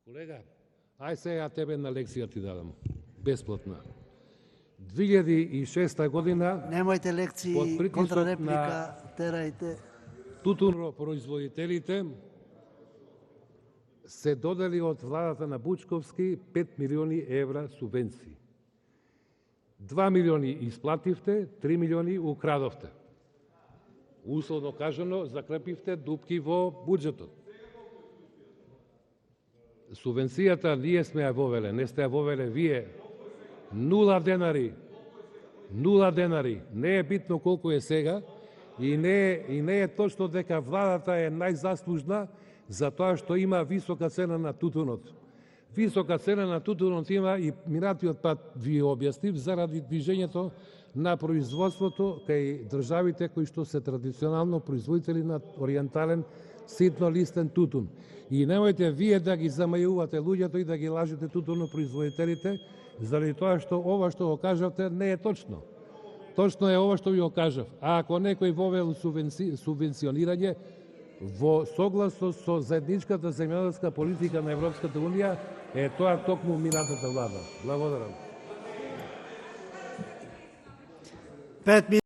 Колега, ај сега тебе на лекција ти дадам. Бесплатна. 2006 година Немојте под лекции, притисок контрареплика, терајте. тутунопроизводителите се додели од владата на Бучковски 5 милиони евра субвенции. 2 милиони исплативте, 3 милиони украдовте. Условно кажано, закрепивте дупки во буџетот. Субвенцијата ние сме ја вовеле, не сте ја вовеле вие. 0 денари. 0 денари. Не е битно колку е сега и не е точно дека владата е најзаслужна за тоа што има висока цена на тутунот. Висока цена на тутунот има и минатиот пат ви објаснив заради движењето на производството кај државите кои што се традиционално производители на ориентален ситнолистен тутун. И немојте вие да ги замајувате луѓето и да ги лажете тутунопроизводителите, заради тоа што ова што го кажавте не е точно. Точно е ова што ви го кажав. А ако некој вовел субвенционирање во согласност со заедничката земјоделска политика на Европската Унија, е тоа токму минатата влада. Благодарам. 5